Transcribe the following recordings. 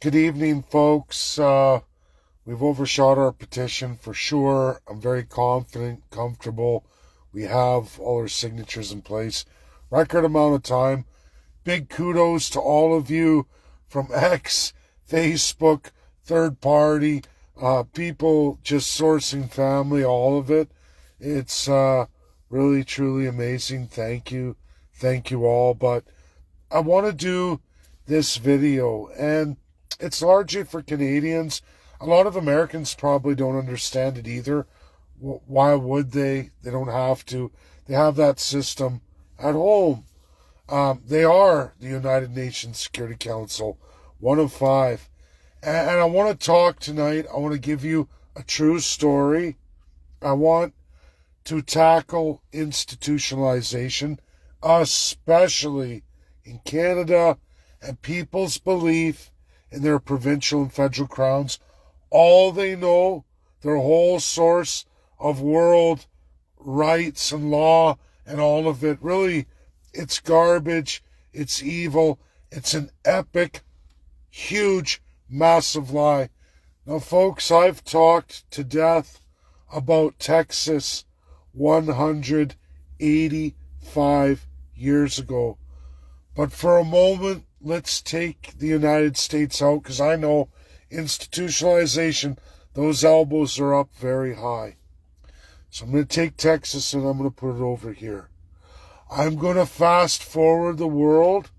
Good evening, folks. We've overshot our petition for sure. I'm very confident, comfortable. We have all our signatures in place. Record amount of time. Big kudos to all of you from X, Facebook, third party, people just sourcing family, all of it. It's really, truly amazing. Thank you. Thank you all. But I want to do this video, and it's largely for Canadians. A lot of Americans probably don't understand it either. Why would they? They don't have to. They have that system at home. They are the United Nations Security Council, one of five. And I want to talk tonight. I want to give you a true story. I want to tackle institutionalization, especially in Canada, and people's belief in their provincial and federal crowns. All they know, their whole source of world rights and law and all of it, really, it's garbage, it's evil, it's an epic, huge, massive lie. Now, folks, I've talked to death about Texas 185 years ago. But for a moment, let's take the United States out, because I know institutionalization, those elbows are up very high. So I'm going to take Texas and I'm going to put it over here. I'm going to fast forward the world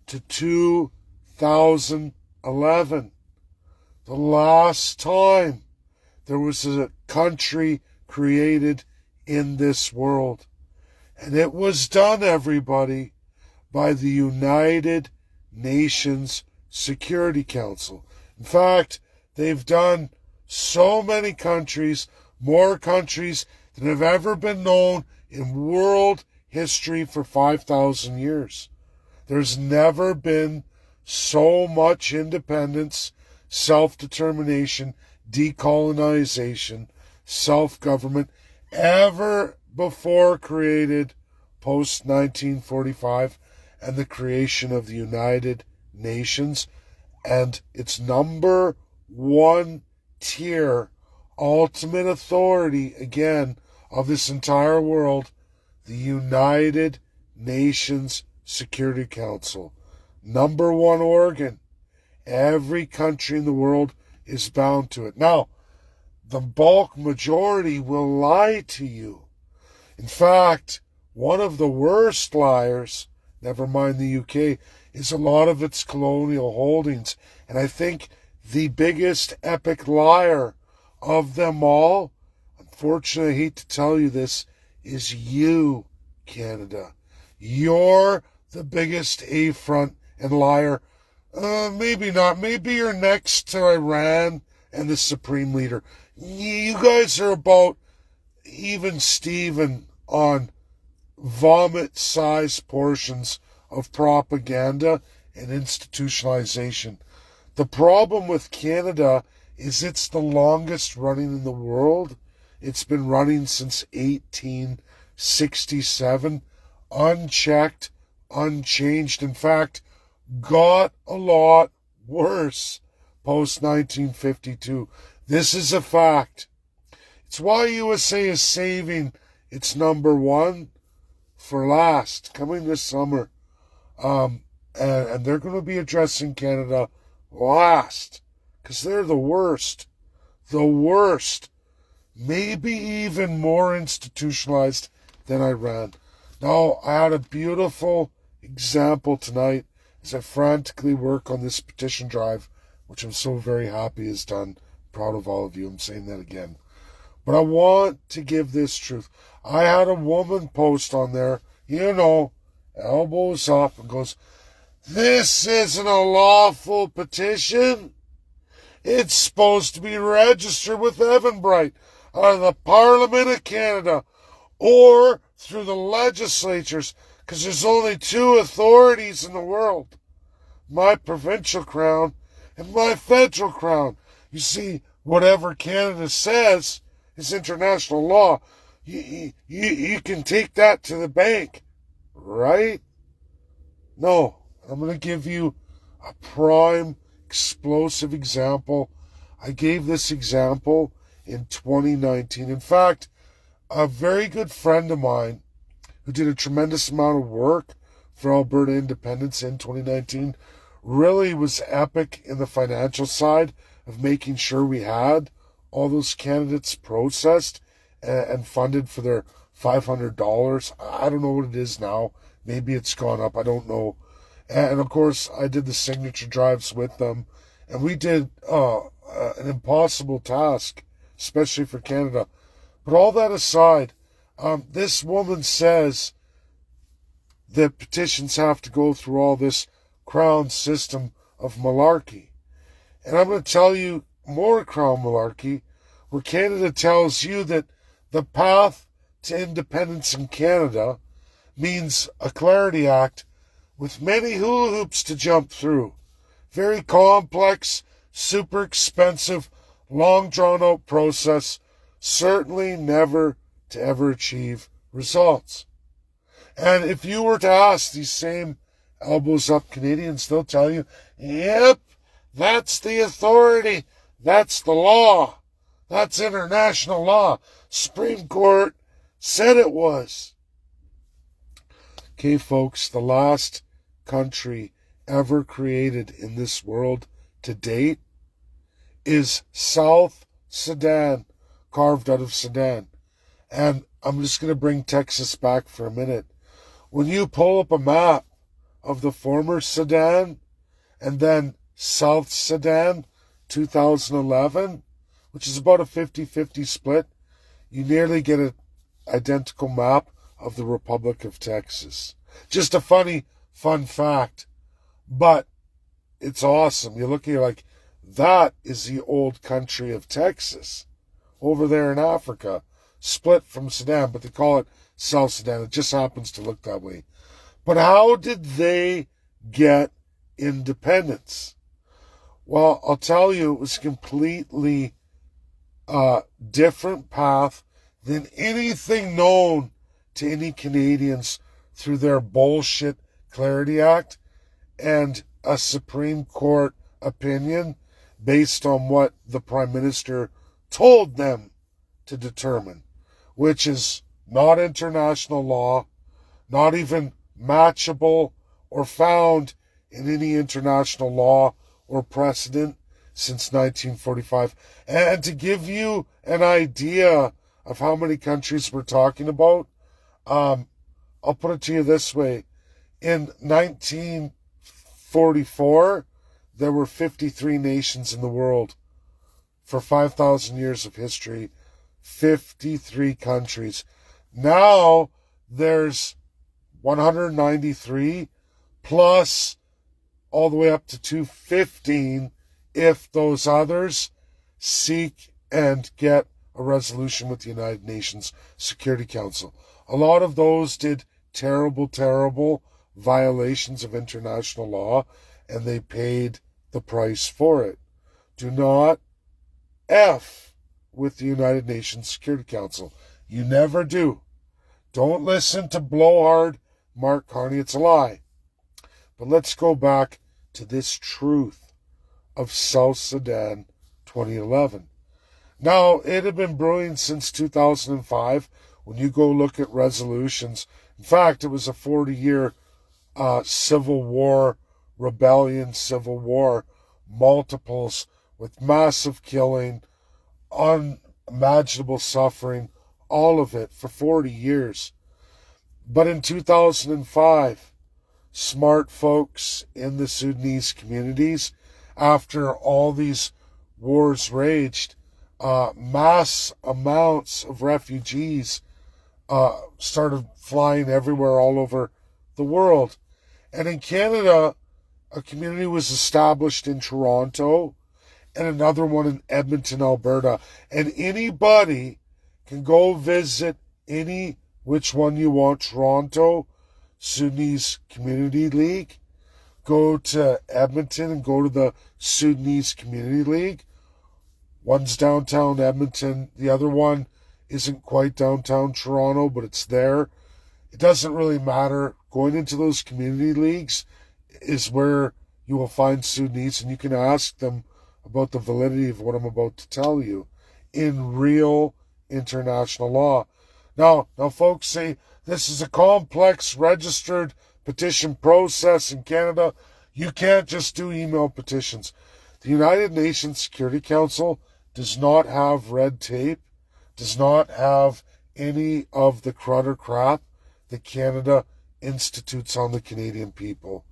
to 2011. The last time there was a country created in this world. And it was done, everybody, by the United Nations Security Council. In fact, they've done so many countries, more countries than have ever been known in world history for 5,000 years. There's never been so much independence, self-determination, decolonization, self-government ever before created post-1945 and the creation of the United Nations. And its number one tier, ultimate authority, again, of this entire world, the United Nations Security Council. Number one organ. Every country in the world is bound to it. Now, the bulk majority will lie to you. In fact, one of the worst liars, never mind the UK, is a lot of its colonial holdings. And I think the biggest epic liar of them all, unfortunately, I hate to tell you this, is you, Canada. You're the biggest affront and liar. Maybe not. Maybe you're next to Iran and the Supreme Leader. You guys are about even Steven on vomit-sized portions of propaganda and institutionalization. The problem with Canada is it's the longest running in the world. It's been running since 1867, unchecked, unchanged. In fact, got a lot worse post-1952. This is a fact. It's why USA is saving its number one for last, coming this summer. And they're going to be addressing Canada last, because they're the worst. The worst. Maybe even more institutionalized than Iran. Now, I had a beautiful example tonight as I frantically work on this petition drive, which I'm so very happy is done. Proud of all of you. I'm saying that again. But I want to give this truth. I had a woman post on there, elbows up, and goes, "This isn't a lawful petition. It's supposed to be registered with Eventbrite out of the Parliament of Canada or through the legislatures, because there's only two authorities in the world, my provincial crown and my federal crown. You see, whatever Canada says is international law. You can take that to the bank, right? No, I'm going to give you a prime explosive example. I gave this example in 2019. In fact, a very good friend of mine who did a tremendous amount of work for Alberta independence in 2019 really was epic in the financial side of making sure we had all those candidates processed and funded for their $500. I don't know what it is now. Maybe it's gone up. I don't know. And of course, I did the signature drives with them. And we did an impossible task, especially for Canada. But all that aside, this woman says that petitions have to go through all this crown system of malarkey. And I'm going to tell you more crown malarkey, where Canada tells you that the path to independence in Canada means a Clarity Act with many hula hoops to jump through. Very complex, super expensive, long drawn out process, certainly never to ever achieve results. And if you were to ask these same elbows up Canadians, they'll tell you, yep, that's the authority, that's the law, that's international law. Supreme Court said it was. Okay, folks, the last country ever created in this world to date is South Sudan, carved out of Sudan. And I'm just going to bring Texas back for a minute. When you pull up a map of the former Sudan and then South Sudan, 2011, which is about a 50-50 split, you nearly get an identical map of the Republic of Texas. Just a fun fact. But it's awesome. You look at it, you're like, that is the old country of Texas over there in Africa, split from Sudan, but they call it South Sudan. It just happens to look that way. But how did they get independence? Well, I'll tell you, it was a completely different path than anything known to any Canadians through their bullshit Clarity Act and a Supreme Court opinion based on what the Prime Minister told them to determine, which is not international law, not even matchable or found in any international law or precedent since 1945. And to give you an idea of how many countries we're talking about, I'll put it to you this way. In 1944, there were 53 nations in the world. For 5,000 years of history, 53 countries. Now, there's 193 plus all the way up to 215 if those others seek and get a resolution with the United Nations Security Council. A lot of those did terrible violations of international law, and they paid the price for it. Do not F with the United Nations Security Council. You never do. Don't listen to blowhard Mark Carney. It's a lie. But let's go back to this truth of South Sudan 2011. Now, it had been brewing since 2005. When you go look at resolutions, in fact, it was a 40-year civil war, rebellion, civil war, multiples with massive killing, unimaginable suffering, all of it for 40 years. But in 2005, smart folks in the Sudanese communities, after all these wars raged, mass amounts of refugees started flying everywhere all over the world. And in Canada, a community was established in Toronto and another one in Edmonton, Alberta. And anybody can go visit any which one you want. Toronto, Sudanese Community League. Go to Edmonton and go to the Sudanese Community League. One's downtown Edmonton. The other one isn't quite downtown Toronto, but it's there. It doesn't really matter. Going into those community leagues is where you will find Sudanese, and you can ask them about the validity of what I'm about to tell you in real international law. Now, folks say this is a complex registered petition process in Canada. You can't just do email petitions. The United Nations Security Council does not have red tape, does not have any of the crud or crap that Canada institutes on the Canadian people.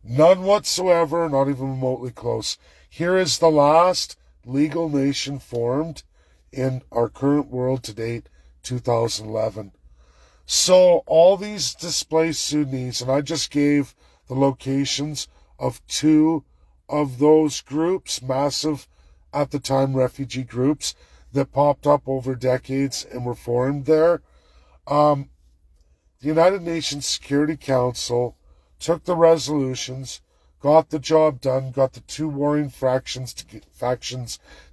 None whatsoever, not even remotely close. Here is the last legal nation formed in our current world to date, 2011. So all these displaced Sudanese, and I just gave the locations of two of those groups, massive at the time refugee groups that popped up over decades and were formed there. The United Nations Security Council took the resolutions, got the job done, got the two warring factions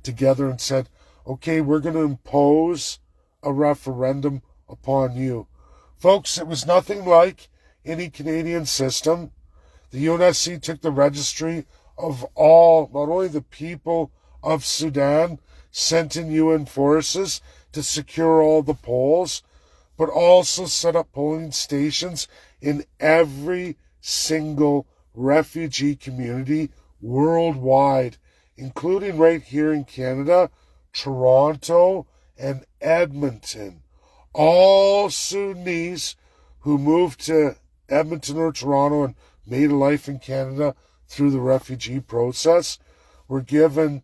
together and said, okay, we're going to impose a referendum upon you. Folks, it was nothing like any Canadian system. The UNSC took the registry of all, not only the people of Sudan, sent in UN forces to secure all the polls, but also set up polling stations in every single refugee community worldwide, including right here in Canada, Toronto, and Edmonton. All Sudanese who moved to Edmonton or Toronto and made a life in Canada through the refugee process were given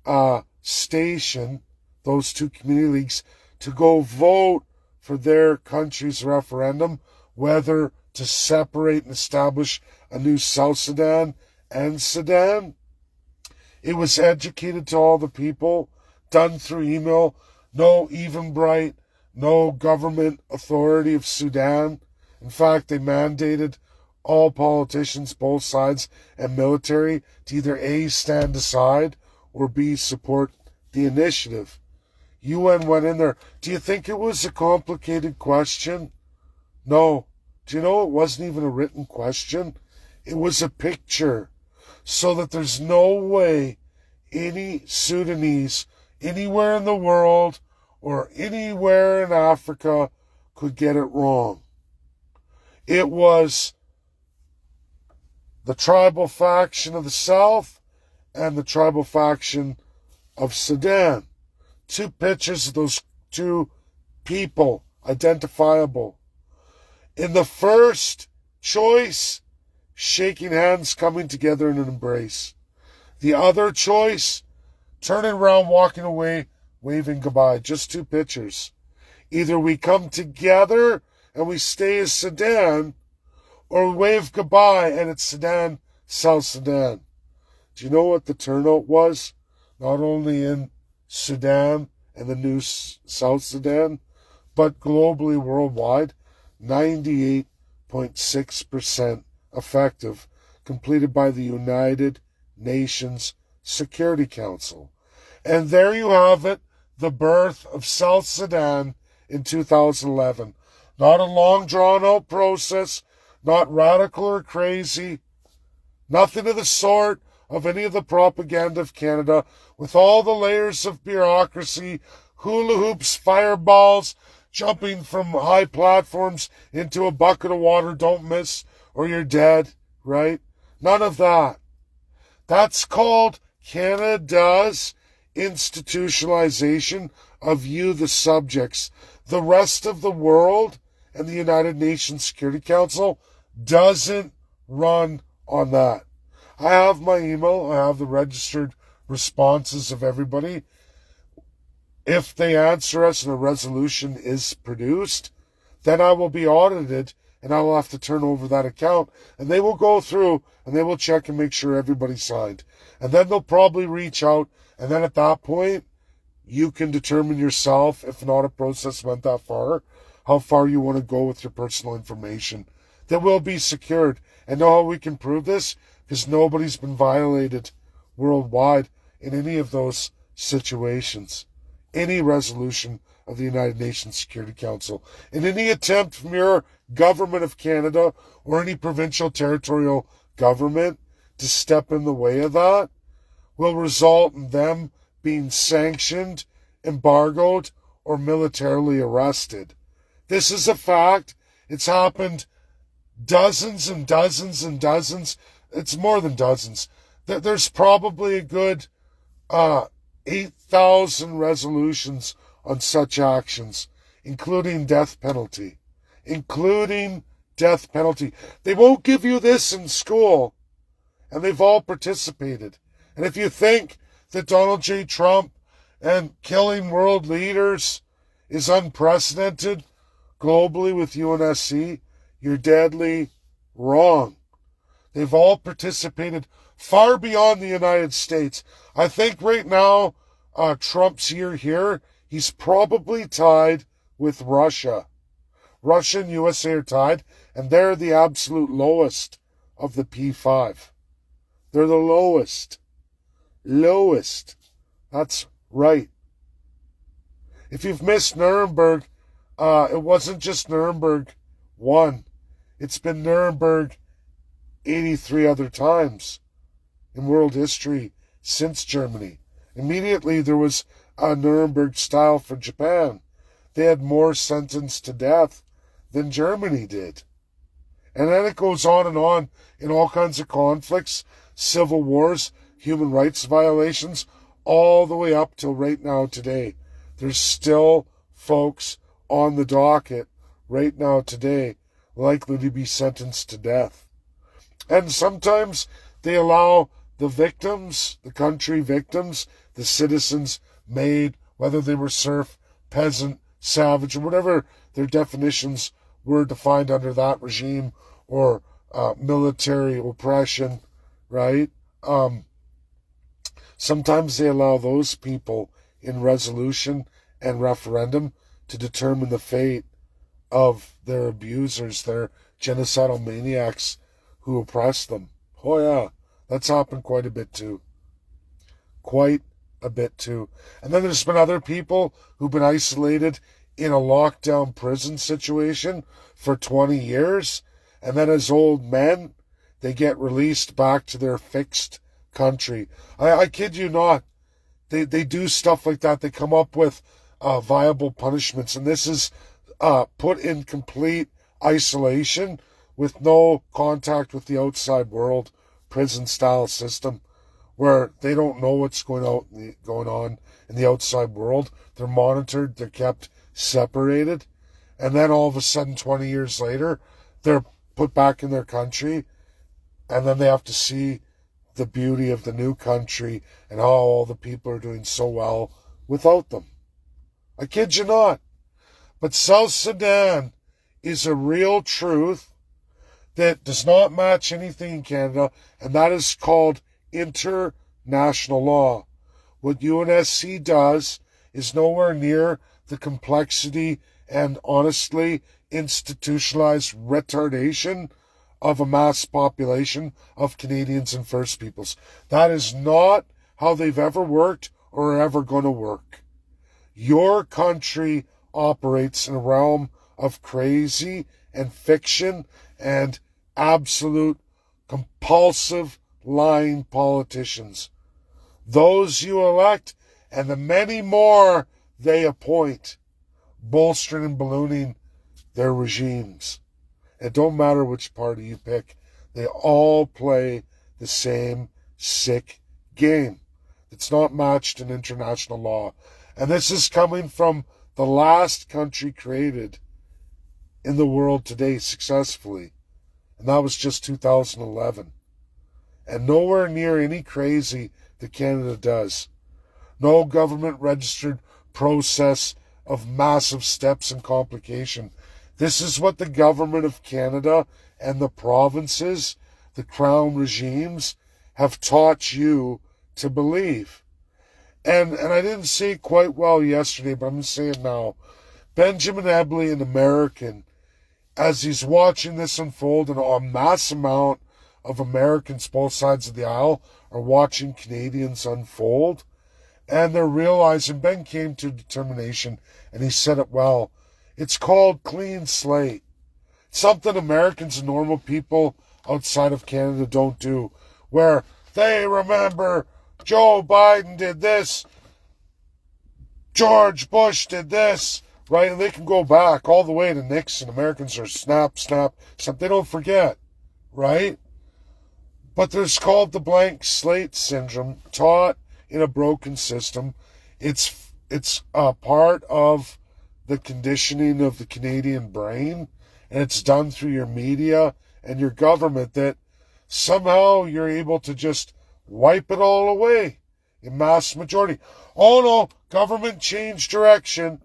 a station, those two community leagues, to go vote for their country's referendum, whether to separate and establish a new South Sudan and Sudan. It was educated to all the people, done through email, no Eventbrite, no government authority of Sudan. In fact, they mandated all politicians, both sides, and military to either A, stand aside, or B, support the initiative. UN went in there. Do you think it was a complicated question? No. Do you know it wasn't even a written question? It was a picture. So that there's no way any Sudanese anywhere in the world or anywhere in Africa could get it wrong. It was the tribal faction of the South and the tribal faction of Sudan. Two pictures of those two people, identifiable. In the first choice, shaking hands, coming together in an embrace. The other choice, turning around, walking away, waving goodbye. Just two pictures. Either we come together and we stay as Sudan, or we wave goodbye and it's Sudan, South Sudan. Do you know what the turnout was? Not only in Sudan and the new South Sudan, but globally, worldwide, 98.6% effective, completed by the United Nations Security Council. And there you have it, the birth of South Sudan in 2011. Not a long drawn-out process, not radical or crazy, nothing of the sort of any of the propaganda of Canada, with all the layers of bureaucracy, hula hoops, fireballs, jumping from high platforms into a bucket of water, don't miss, or you're dead, right? None of that. That's called Canada's institutionalization of you, the subjects. The rest of the world and the United Nations Security Council doesn't run on that. I have my email. I have the registered responses of everybody. If they answer us and a resolution is produced, then I will be audited and I will have to turn over that account, and they will go through and they will check and make sure everybody signed. And then they'll probably reach out, and then at that point, you can determine yourself, if not a process went that far, how far you want to go with your personal information that will be secured. And know how we can prove this? Because nobody's been violated worldwide in any of those situations. Any resolution of the United Nations Security Council. In any attempt from your government of Canada or any provincial territorial government to step in the way of that will result in them being sanctioned, embargoed, or militarily arrested. This is a fact. It's happened dozens and dozens and dozens. It's more than dozens. There's probably a good 8,000 resolutions on such actions, including death penalty. Including death penalty. They won't give you this in school, and they've all participated. And if you think that Donald J. Trump and killing world leaders is unprecedented globally with UNSC, you're deadly wrong. They've all participated far beyond the United States. I think right now, Trump's year here, he's probably tied with Russia. Russia and USA are tied, and they're the absolute lowest of the P5. They're the lowest. Lowest. That's right. If you've missed Nuremberg, it wasn't just Nuremberg 1. It's been Nuremberg 83 other times in world history since Germany. Immediately there was a Nuremberg style for Japan. They had more sentenced to death than Germany did. And then it goes on in all kinds of conflicts, civil wars, human rights violations, all the way up till right now today. There's still folks on the docket right now today likely to be sentenced to death. And sometimes they allow the victims, the country victims, the citizens made, whether they were serf, peasant, savage, or whatever their definitions were defined under that regime, or military oppression, right? Sometimes they allow those people in resolution and referendum to determine the fate of their abusers, their genocidal maniacs who oppress them. Oh yeah, that's happened quite a bit too. Quite a bit too. And then there's been other people who've been isolated in a lockdown prison situation for 20 years, and then as old men, they get released back to their fixed country. I kid you not. They do stuff like that. They come up with viable punishments, and this is put in complete isolation with no contact with the outside world, prison-style system, where they don't know what's going on in the outside world. They're monitored. They're kept separated. And then all of a sudden, 20 years later, they're put back in their country, and then they have to see the beauty of the new country and how all the people are doing so well without them. I kid you not. But South Sudan is a real truth that does not match anything in Canada, and that is called international law. What UNSC does is nowhere near the complexity and honestly institutionalized retardation of a mass population of Canadians and First Peoples. That is not how they've ever worked or are ever going to work. Your country operates in a realm of crazy and fiction and absolute compulsive lying politicians. Those you elect and the many more they appoint, bolstering and ballooning their regimes. It don't matter which party you pick. They all play the same sick game. It's not matched in international law. And this is coming from the last country created in the world today successfully. And that was just 2011. And nowhere near any crazy that Canada does. No government registered process of massive steps and complication. This is what the government of Canada and the provinces, the crown regimes, have taught you to believe. And I didn't say it quite well yesterday, but I'm going to say it now. Benjamin Ebley, an American, as he's watching this unfold, and a mass amount of Americans, both sides of the aisle, are watching Canadians unfold, and they're realizing, Ben came to a determination, and he said it well, it's called clean slate. Something Americans and normal people outside of Canada don't do. where they remember Joe Biden did this, George Bush did this, right? And they can go back all the way to Nixon. Americans are snap. They don't forget, right? But there's called the blank slate syndrome, taught in a broken system. It's a part of the conditioning of the Canadian brain, and it's done through your media and your government, that somehow you're able to just wipe it all away in mass majority. Oh no, government change direction.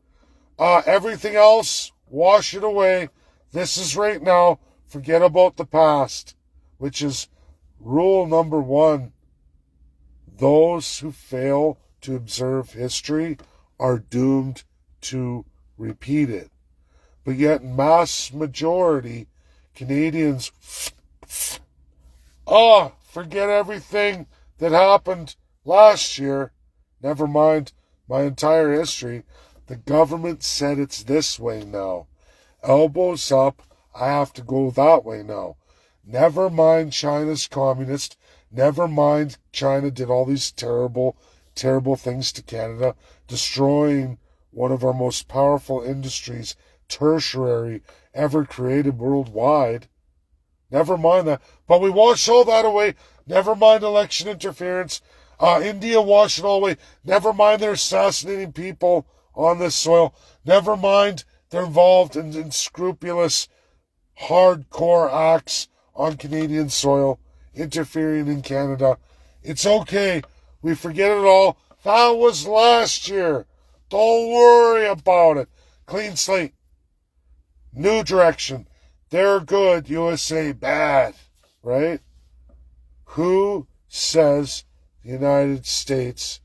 Everything else, wash it away. This is right now. Forget about the past, which is rule number 1. Those who fail to observe history are doomed to repeat it. But yet, mass majority, Canadians, forget everything that happened last year. Never mind my entire history. The government said it's this way now. Elbows up, I have to go that way now. Never mind China's communist. Never mind China did all these terrible things to Canada, destroying one of our most powerful industries, tertiary, ever created worldwide. Never mind that. But we wash all that away. Never mind election interference. India washed it all away. Never mind they're assassinating people on this soil. Never mind they're involved in unscrupulous, hardcore acts on Canadian soil, interfering in Canada. It's okay. We forget it all. That was last year. Don't worry about it. Clean slate. New direction. They're good. USA bad. Right? Who says the United States,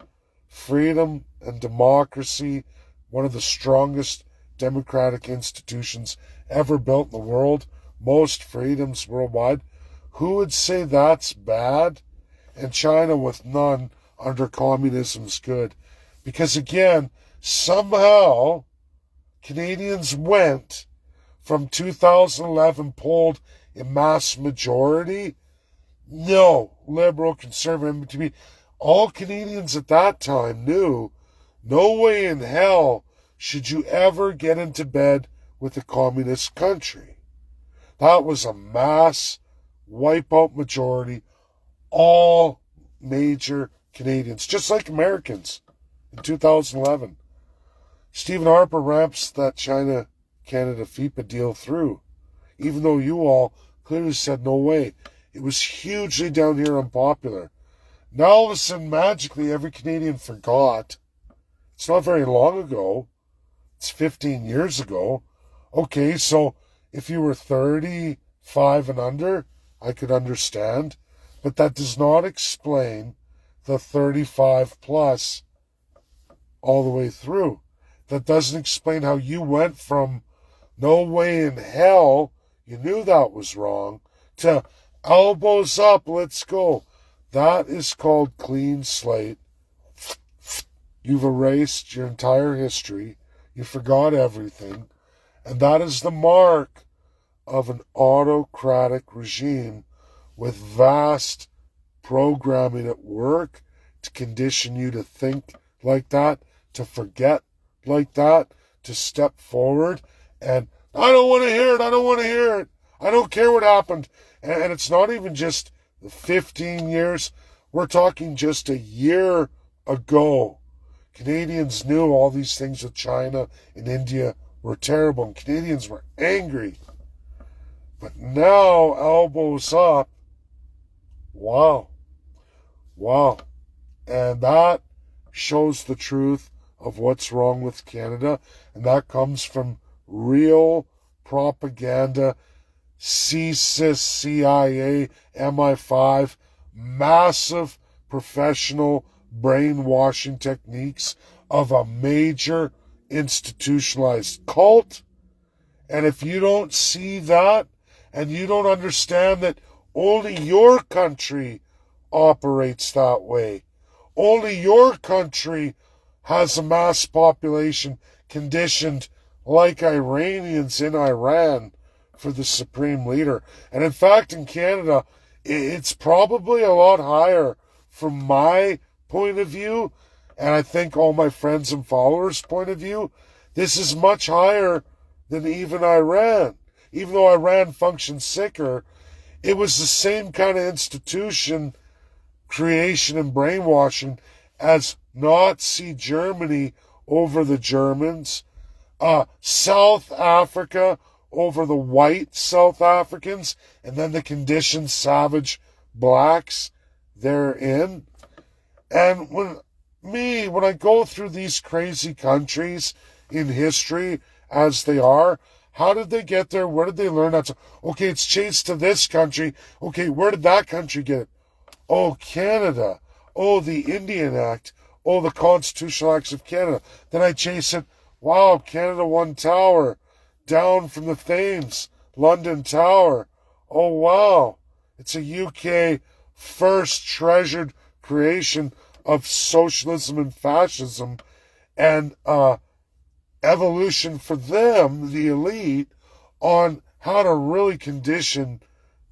freedom and democracy, one of the strongest democratic institutions ever built in the world, most freedoms worldwide, who would say that's bad? And China with none under communism's good. Because again, somehow Canadians went from 2011 polled in mass majority. No, liberal, conservative, to be all Canadians at that time knew no way in hell should you ever get into bed with a communist country. That was a mass wipeout majority. All major Canadians, just like Americans in 2011. Stephen Harper ramps that China-Canada FIPA deal through, even though you all clearly said no way. It was hugely down here unpopular. Now all of a sudden, magically, every Canadian forgot. It's not very long ago. It's 15 years ago. Okay, so if you were 35 and under, I could understand. But that does not explain the 35 plus all the way through. That doesn't explain how you went from no way in hell, you knew that was wrong, to elbows up, let's go. That is called clean slate. You've erased your entire history. You forgot everything. And that is the mark of an autocratic regime with vast programming at work to condition you to think like that, to forget like that, to step forward. And I don't want to hear it. I don't want to hear it. I don't care what happened. And it's not even just 15 years. We're talking just a year ago. Canadians knew all these things with China and India were terrible, and Canadians were angry. But now, elbows up. Wow. And that shows the truth of what's wrong with Canada, and that comes from real propaganda, CSIS, CIA, MI5, massive professional brainwashing techniques of a major institutionalized cult. And if you don't see that, and you don't understand that only your country operates that way, only your country has a mass population conditioned like Iranians in Iran for the supreme leader. And in fact, in Canada, it's probably a lot higher from my point of view, and I think all my friends and followers' point of view. This is much higher than even Iran. Even though Iran functioned sicker, it was the same kind of institution creation and brainwashing as Nazi Germany over the Germans, South Africa over the white South Africans, and then the conditioned savage blacks therein. And when I go through these crazy countries in history as they are, how did they get there? Where did they learn that? Okay, it's chased to this country. Okay, where did that country get it? Oh, Canada. Oh, the Indian Act. Oh, the Constitutional Acts of Canada. Then I chase it. Wow, Canada One Tower. Down from the Thames. London Tower. Oh, wow. It's a UK first treasured creation of socialism and fascism. And evolution for them, the elite, on how to really condition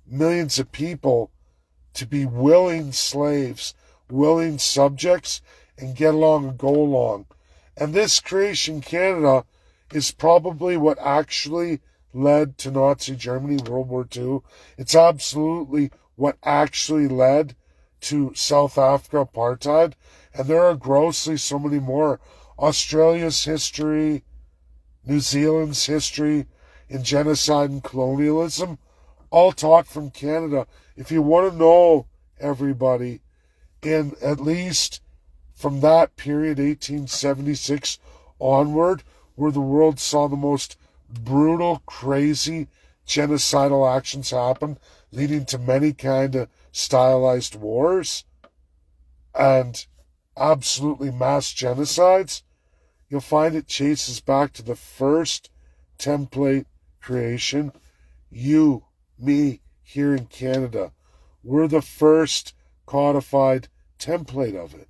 millions of people to be willing slaves, willing subjects, and get along and go along. And this creation Canada is probably what actually led to Nazi Germany, World War II. It's absolutely what actually led to South Africa apartheid. And there are grossly so many more. Australia's history, New Zealand's history in genocide and colonialism, all taught from Canada. If you want to know, everybody, in at least from that period, 1876 onward, where the world saw the most brutal, crazy, genocidal actions happen, leading to many kind of stylized wars and absolutely mass genocides, you'll find it chases back to the first template creation. You, me, here in Canada, we're the first codified template of it.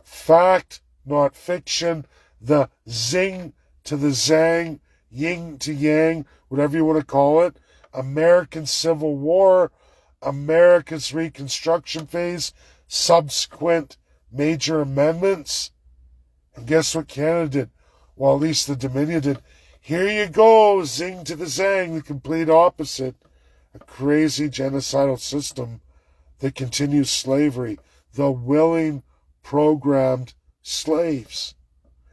Fact, not fiction. The zing to the zang, yin to yang, whatever you want to call it. American Civil War, America's Reconstruction phase, subsequent major amendments. And guess what Canada did? Well, at least the Dominion did. Here you go, zing to the zang, the complete opposite. A crazy genocidal system that continues slavery. The willing, programmed slaves.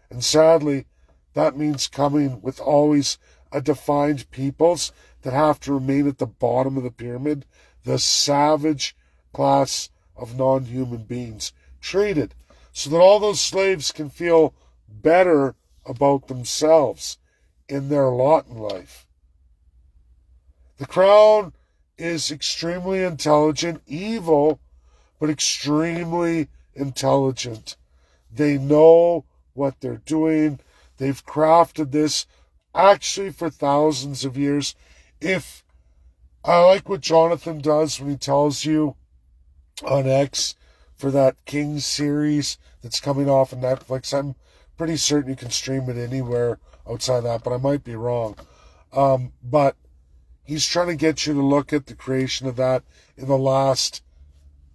And sadly, that means coming with always a defined peoples that have to remain at the bottom of the pyramid. The savage class of non-human beings treated so that all those slaves can feel better about themselves in their lot in life. The Crown is extremely intelligent, evil, but extremely intelligent. They know what they're doing. They've crafted this actually for thousands of years. If I like what Jonathan does when he tells you on X for that King series that's coming off of Netflix. I'm pretty certain you can stream it anywhere outside that, but I might be wrong. But he's trying to get you to look at the creation of that in the last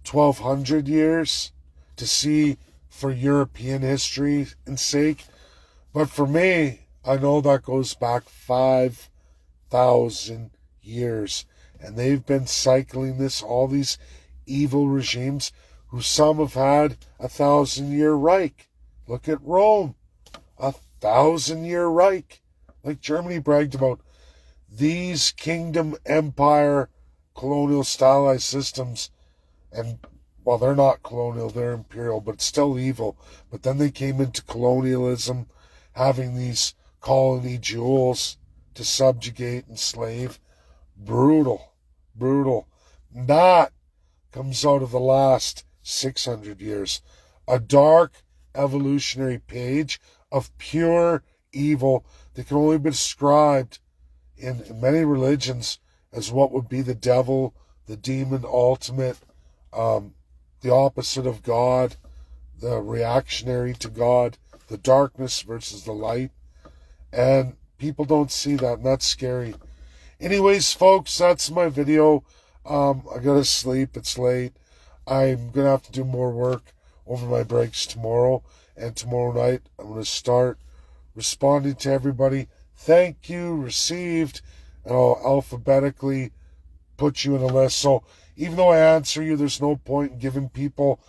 1,200 years to see for European history and sake. But for me, I know that goes back 5,000 years. And they've been cycling this, all these evil regimes, who some have had 1,000-year Reich. Look at Rome, 1,000-year Reich. Like Germany bragged about. These kingdom, empire, colonial stylized systems, and well, they're not colonial, they're imperial, but it's still evil. But then they came into colonialism, having these colony jewels to subjugate and slave. Brutal, brutal. That comes out of the last 600 years. A dark evolutionary page of pure evil that can only be described in many religions as what would be the devil, the demon ultimate, the opposite of God, the reactionary to God, the darkness versus the light. And people don't see that, and that's scary. Anyways, folks, that's my video. I gotta sleep. It's late. I'm gonna have to do more work over my breaks tomorrow. And tomorrow night, I'm gonna start responding to everybody. Thank you, received, and I'll alphabetically put you in a list. So even though I answer you, there's no point in giving people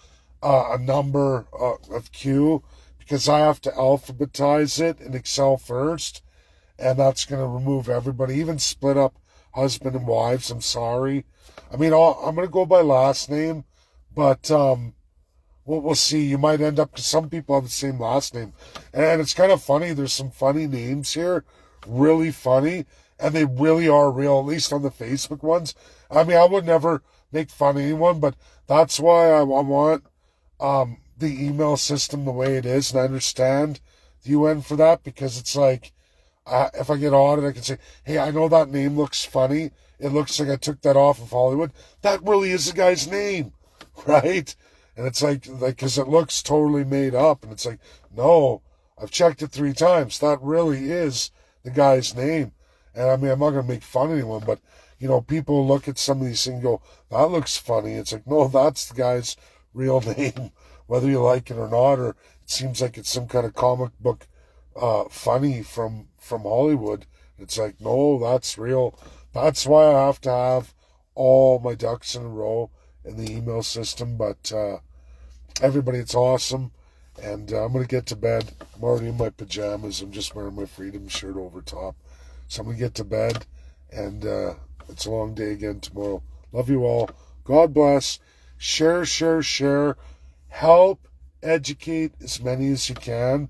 a number of queue, because I have to alphabetize it in Excel first, and that's going to remove everybody, even split up husband and wives. I'm sorry. I mean, I'm going to go by last name, but we'll see. You might end up, because some people have the same last name. And it's kind of funny. There's some funny names here, really funny, and they really are real, at least on the Facebook ones. I mean, I would never make fun of anyone, but that's why I want the email system the way it is, and I understand the UN for that, because it's like, if I get audited, I can say, hey, I know that name looks funny. It looks like I took that off of Hollywood. That really is the guy's name, right? And it's like, because it looks totally made up. And it's like, no, I've checked it 3 times. That really is the guy's name. And I mean, I'm not going to make fun of anyone, but, you know, people look at some of these things and go, that looks funny. It's like, no, that's the guy's real name, whether you like it or not, or it seems like it's some kind of comic book funny from Hollywood. It's like, no, that's real. That's why I have to have all my ducks in a row in the email system. But everybody, it's awesome. And I'm going to get to bed. I'm already in my pajamas. I'm just wearing my Freedom shirt over top. So I'm going to get to bed. And it's a long day again tomorrow. Love you all. God bless. Share, share, share. Help educate as many as you can.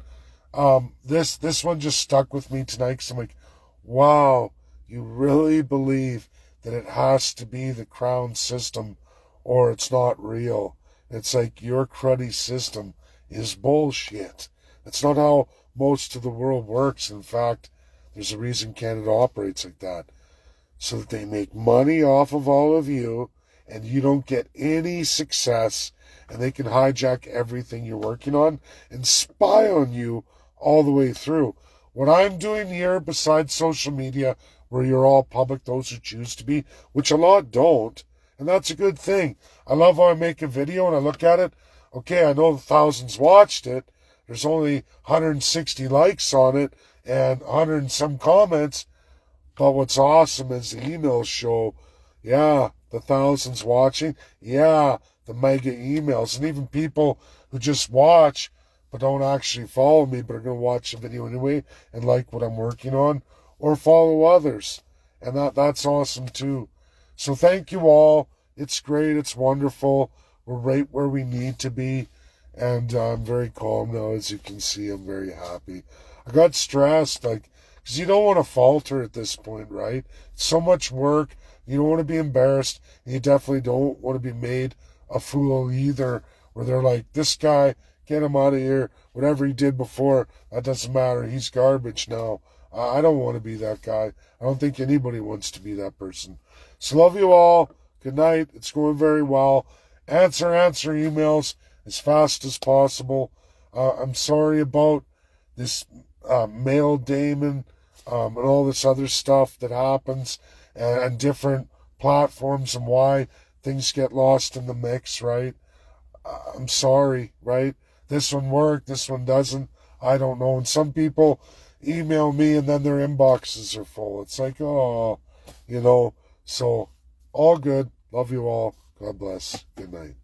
This one just stuck with me tonight, because I'm like, wow, you really believe that it has to be the crown system or it's not real. It's like, your cruddy system is bullshit. That's not how most of the world works. In fact, there's a reason Canada operates like that, so that they make money off of all of you, and you don't get any success, and they can hijack everything you're working on and spy on you all the way through. What I'm doing here, besides social media, where you're all public, those who choose to be, which a lot don't, and that's a good thing. I love how I make a video and I look at it. Okay, I know thousands watched it. There's only 160 likes on it and 100 and some comments. But what's awesome is the emails show, yeah, the thousands watching, yeah, the mega emails, and even people who just watch but don't actually follow me, but are going to watch the video anyway and like what I'm working on, or follow others. And that's awesome too. So thank you all. It's great. It's wonderful. We're right where we need to be. And I'm very calm now, as you can see. I'm very happy. I got stressed, because you don't want to falter at this point, right? It's so much work. You don't want to be embarrassed. And you definitely don't want to be made a fool either, where they're like, this guy, get him out of here. Whatever he did before, that doesn't matter. He's garbage now. I don't want to be that guy. I don't think anybody wants to be that person. So love you all. Good night. It's going very well. Answer emails as fast as possible. I'm sorry about this male Damon and all this other stuff that happens, and different platforms, and why things get lost in the mix, right? I'm sorry, right? This one worked, this one doesn't. I don't know. And some people email me and then their inboxes are full. It's like, oh, so all good. Love you all. God bless. Good night.